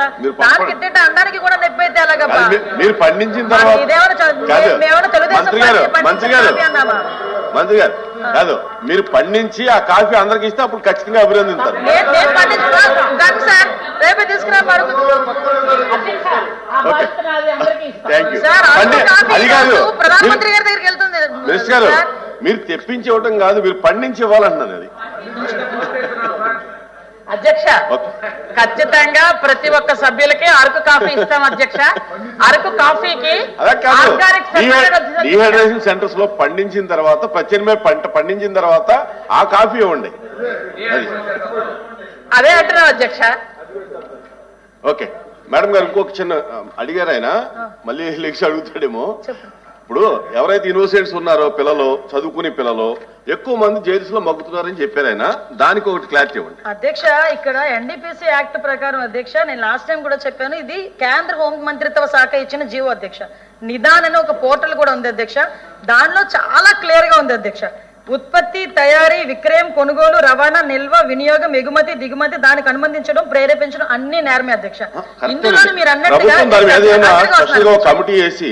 కదా, దానికి ఇట్ట అనడానికి కూడా నొప్పి అయితే ఎలాగబ్బా? మీరు పండించిన తర్వాత మంత్రి గారు కాదు, మీరు పండించి ఆ కాఫీ అందరికి ఇస్తే అప్పుడు ఖచ్చితంగా అభినందిస్తారు. రేపే తీసుకురా అది కాదు ప్రధానమంత్రి గారి దగ్గరికి వెళ్తుంది మినిస్టర్ గారు, మీరు తెప్పించి ఇవ్వటం కాదు, మీరు పండించి ఇవ్వాలంటున్నారు. అది అధ్యక్ష, ఖచ్చితంగా ప్రతి ఒక్క సభ్యులకి అరకు కాఫీ ఇస్తాం అధ్యక్ష. అరకు కాఫీకి డీహైడ్రేషన్ సెంటర్స్ లో పండించిన తర్వాత ప్రత్యామ్నాయ పంట పండించిన తర్వాత ఆ కాఫీ ఇవ్వండి. అదే అంటున్నాం అధ్యక్ష. ఓకే మేడం గారు, ఇంకొక చిన్న అడిగారు ఆయన, మళ్ళీ లెక్స్ అడుగుతాడేమో. ఇప్పుడు ఎవరైతే యూనివర్సిటీస్ ఉన్నారో పిల్లలు, చదువుకునే పిల్లలు ఎక్కువ మంది జైల్స్ లో మగ్గుతున్నారని చెప్పారు ఆయన, దానికి ఒకటి క్లారిటీ ఇవ్వండి. అధ్యక్ష, ఇక్కడ ఎన్డీపీసీ యాక్ట్ ప్రకారం అధ్యక్ష, నేను లాస్ట్ టైం కూడా చెప్పాను, ఇది కేంద్ర హోం మంత్రిత్వ శాఖ ఇచ్చిన జీవో అధ్యక్ష. నిదాన్ అనే ఒక పోర్టల్ కూడా ఉంది అధ్యక్ష, దానిలో చాలా క్లియర్ గా ఉంది అధ్యక్ష. ఉత్పత్తి, తయారీ, విక్రయం, కొనుగోలు, రవాణా, నిల్వ, వినియోగం, ఎగుమతి, దిగుమతి, దానికి అనుమతించడం, ప్రేరేపించడం అన్ని నేరమే అధ్యక్ష. ఇందులో మీరు అన్నట్టుగా కమిటీ వేసి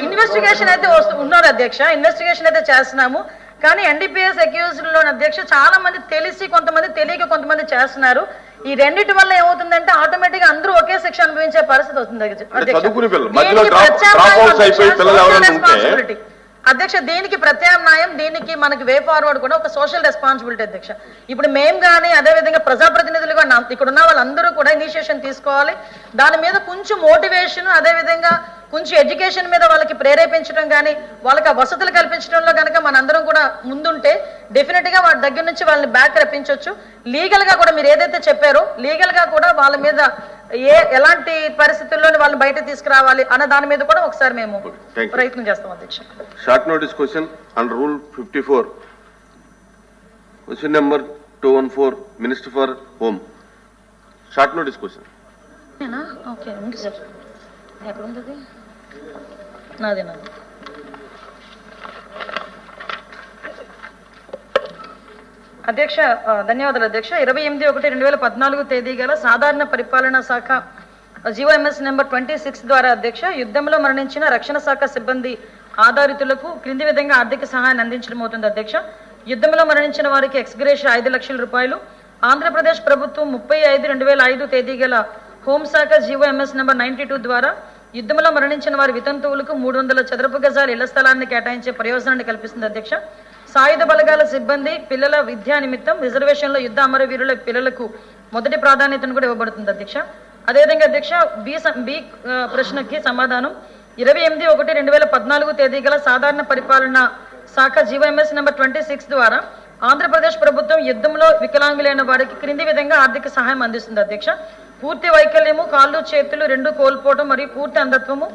ఇన్వెస్టిగేషన్ అయితే ఉన్నారు అధ్యక్ష, ఇన్వెస్టిగేషన్ అయితే చేస్తున్నాము. కానీ ఎన్డీపీఎస్ అక్యూజ్డ్ లో అధ్యక్ష చాలా మంది తెలిసి, కొంతమంది తెలియక కొంతమంది చేస్తున్నారు. ఈ రెండింటి వల్ల ఏమవుతుందంటే ఆటోమేటిక్ గా అందరూ ఒకే శిక్ష అనుభవించే పరిస్థితి వస్తుంది అధ్యక్ష. దీనికి ప్రత్యామ్నాయం, దీనికి మనకి వే ఫార్వర్డ్ కూడా ఒక సోషల్ రెస్పాన్సిబిలిటీ అధ్యక్ష. ఇప్పుడు మేము కానీ అదేవిధంగా ప్రజాప్రతినిధులుగా ఇక్కడ ఉన్న వాళ్ళందరూ కూడా ఇనిషియేషన్ తీసుకోవాలి. దాని మీద కొంచెం మోటివేషన్, అదేవిధంగా కొంచెం ఎడ్యుకేషన్ మీద వాళ్ళకి ప్రేరేపించడం కానీ, వాళ్ళకి ఆ వసతులు కల్పించడంలో కనుక మనందరం కూడా ముందుంటే డెఫినెట్ గా వాటి దగ్గర నుంచి వాళ్ళని బ్యాక్ రప్పించవచ్చు. లీగల్ గా కూడా మీరు ఏదైతే చెప్పారో లీగల్ గా కూడా వాళ్ళ మీద ఎలాంటి పరిస్థితుల్లోని వాళ్ళని బయట తీసుకురావాలి అన్న దాని మీద కూడా ఒకసారి మేము ప్రయత్నం చేస్తాం అధ్యక్ష. Short notice question under rule 54, question number 214, minister for home. Short notice question. Okay sir, ఎక్కడుంది? నాదే. అధ్యక్ష ధన్యవాదాలు అధ్యక్ష. 28/1/2014 తేదీ గల సాధారణ పరిపాలనా శాఖ జీవోఎంఎస్ నెంబర్ 26 ద్వారా అధ్యక్ష, యుద్ధంలో మరణించిన రక్షణ శాఖ సిబ్బంది ఆధారితులకు క్రింది విధంగా ఆర్థిక సహాయాన్ని అందించడం అవుతుంది అధ్యక్ష. యుద్ధంలో మరణించిన వారికి ఎక్స్గ్రేషియా 5 లక్షల రూపాయలు. ఆంధ్రప్రదేశ్ ప్రభుత్వం 30/5/2005 తేదీ గల హోంశాఖ జీవోఎంఎస్ నెంబర్ 92 ద్వారా యుద్ధంలో మరణించిన వారి వితంతువులకు 300 చదరపు గజాల ఇళ్ల స్థలాన్ని కేటాయించే ప్రయోజనాన్ని కల్పిస్తుంది అధ్యక్ష. సాయుధ బలగాల సిబ్బంది పిల్లల విద్యా నిమిత్తం రిజర్వేషన్లో యుద్ధ అమరవీరుల పిల్లలకు మొదటి ప్రాధాన్యతను కూడా ఇవ్వబడుతుంది అధ్యక్ష. అదేవిధంగా అధ్యక్ష బి ప్రశ్నకి సమాధానం 28/1/2014 తేదీ గల సాధారణ పరిపాలన శాఖ జీవోఎంఎస్ నెంబర్ 26 ద్వారా ఆంధ్రప్రదేశ్ ప్రభుత్వం యుద్ధంలో వికలాంగులైన వారికి క్రింది విధంగా ఆర్థిక సహాయం అందిస్తుంది అధ్యక్ష. పూర్తి వైకల్యము, కాళ్ళు చేతులు 2 కోల్పోవడం మరియు పూర్తి అంధత్వము,